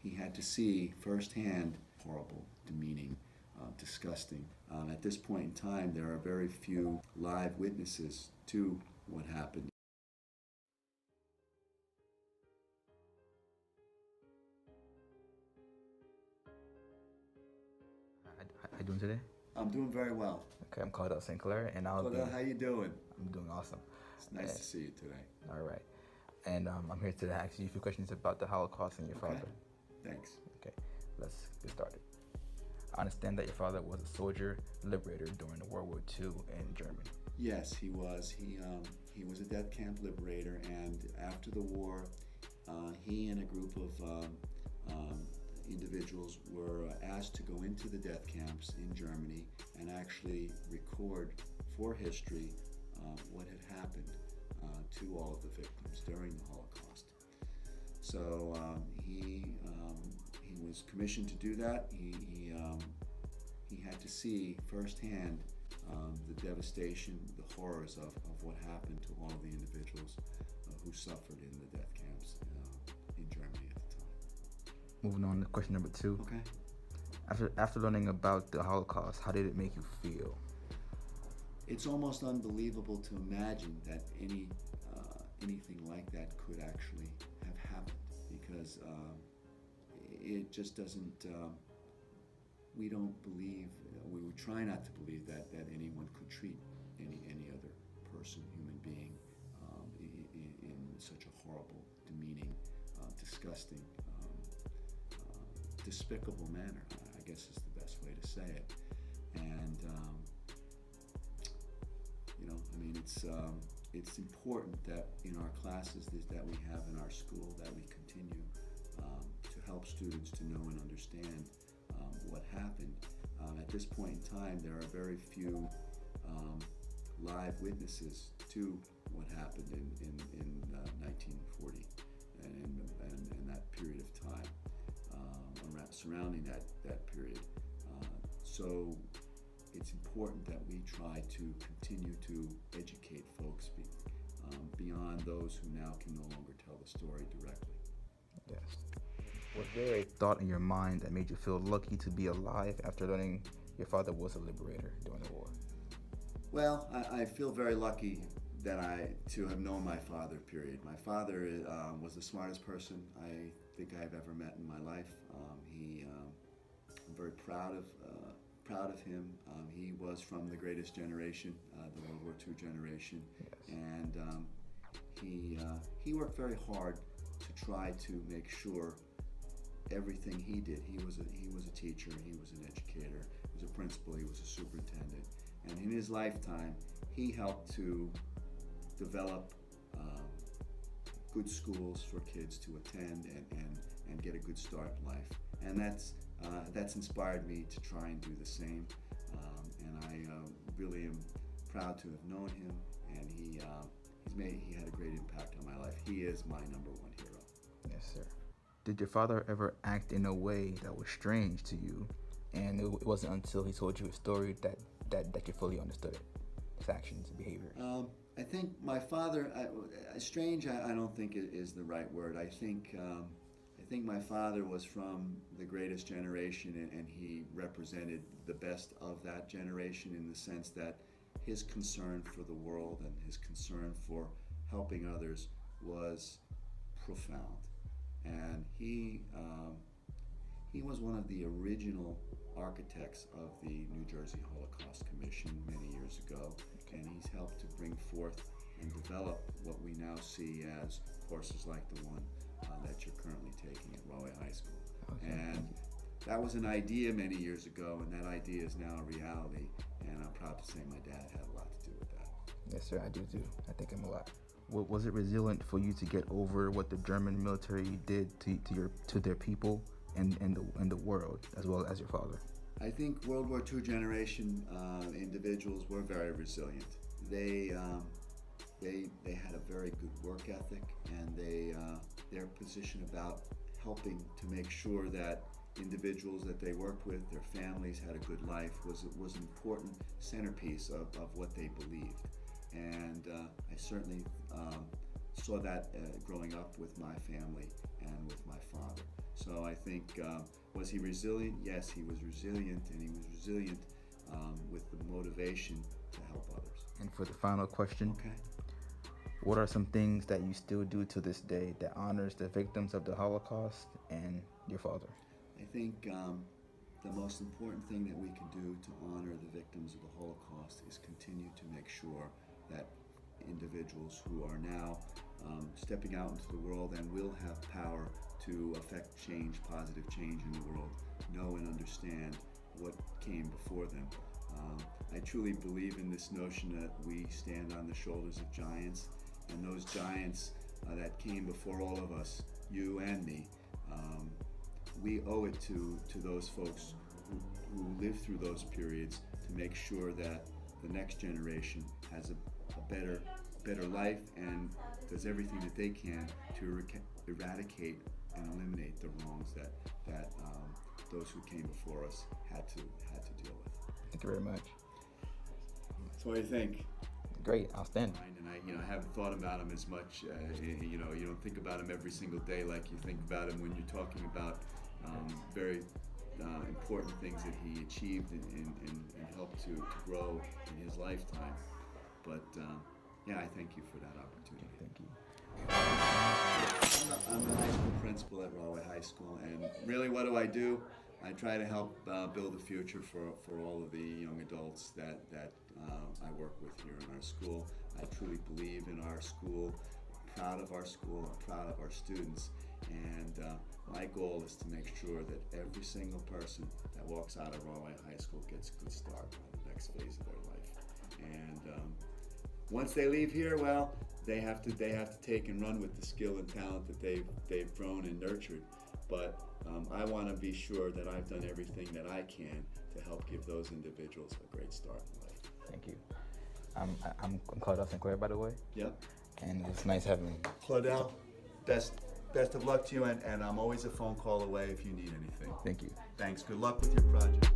he had to see firsthand horrible, demeaning, disgusting. At this point in time, there are very few live witnesses to what happened. How you doing today? I'm doing very well. Okay, I'm Claudel St. Clair, and Claudel, how you doing? I'm doing awesome. It's nice to see you today. All right. And I'm here today to ask you a few questions about the Holocaust and your father. Thanks. Okay, let's get started. I understand that your father was a soldier liberator during World War II in Germany. Yes, he was. He was a death camp liberator, and after the war, he and a group of individuals were asked to go into the death camps in Germany and actually record for history what had happened to all of the victims during the Holocaust. So he was commissioned to do that. He had to see firsthand the devastation, the horrors of what happened to all of the individuals who suffered in the death camps in Germany at the time. Moving on to question number 2. Okay. After learning about the Holocaust, how did it make you feel? It's almost unbelievable to imagine that anything like that could actually have happened, because it just doesn't. We don't believe. We would try not to believe that anyone could treat any other person, human being, in such a horrible, demeaning, disgusting, despicable manner. I guess is the best way to say it. And it's important that in our classes that we have in our school that we continue to help students to know and understand what happened. At this point in time, there are very few live witnesses to what happened in 1940 and that period of time surrounding that period. So it's important that we try to continue to educate folks beyond those who now can no longer tell the story directly. Yes. Was there a thought in your mind that made you feel lucky to be alive after learning your father was a liberator during the war? Well, I feel very lucky to have known my father, period. My father was the smartest person I think I've ever met in my life. I'm very proud of him. He was from the greatest generation, the World War II generation, yes. And he worked very hard to try to make sure everything he did. He was a teacher. He was an educator. He was a principal. He was a superintendent. And in his lifetime, he helped to develop good schools for kids to attend and get a good start in life. And that's inspired me to try and do the same. And I really am proud to have known him. And he had a great impact on my life. He is my number one hero. Yes, sir. Did your father ever act in a way that was strange to you, and it wasn't until he told you a story that you fully understood it, his actions and behavior? I think my father, strange, I don't think it is the right word. I think my father was from the greatest generation, and he represented the best of that generation in the sense that his concern for the world and his concern for helping others was profound. And he was one of the original architects of the New Jersey Holocaust Commission many years ago, and he's helped to bring forth and develop what we now see as courses like the one that you're currently taking at Rahway High School. Okay. And that was an idea many years ago, and that idea is now a reality, and I'm proud to say my dad had a lot to do with that. Yes, sir, I do too. I think him a lot. Was it resilient for you to get over what the German military did to their people and the world, as well as your father? I think World War II generation individuals were very resilient. They had a very good work ethic, and their position about helping to make sure that individuals that they worked with, their families had a good life, was an important centerpiece of what they believed. And I certainly saw that growing up with my family and with my father. So I think, was he resilient? Yes, he was resilient, and he was resilient with the motivation to help others. And for the final question, Okay. what are some things that you still do to this day that honors the victims of the Holocaust and your father? I think the most important thing that we can do to honor the victims of the Holocaust is continue to make sure that individuals who are now stepping out into the world and will have power to affect change, positive change in the world, know and understand what came before them. I truly believe in this notion that we stand on the shoulders of giants, and those giants that came before all of us, you and me, we owe it to those folks who lived through those periods to make sure that the next generation has a better life and does everything that they can to eradicate and eliminate the wrongs that those who came before us had to deal with. Thank you very much. So what do you think? Great, outstanding. And I haven't thought about him as much. You don't think about him every single day like you think about him when you're talking about very important things that he achieved and helped to grow in his lifetime. But yeah, I thank you for that opportunity. Thank you. I'm a high school principal at Rahway High School, and really, what do? I try to help build a future for all of the young adults that I work with here in our school. I truly believe in our school, proud of our school, I'm proud of our students, and my goal is to make sure that every single person that walks out of Rahway High School gets a good start on the next phase of their life. And once they leave here, well, they have to take and run with the skill and talent that they've grown and nurtured. But I want to be sure that I've done everything that I can to help give those individuals a great start in life. Thank you. I'm Claudel Sinclair, by the way. Yep. And it's nice having you. Claudel, best of luck to you, and I'm always a phone call away if you need anything. Thank you. Thanks. Good luck with your project.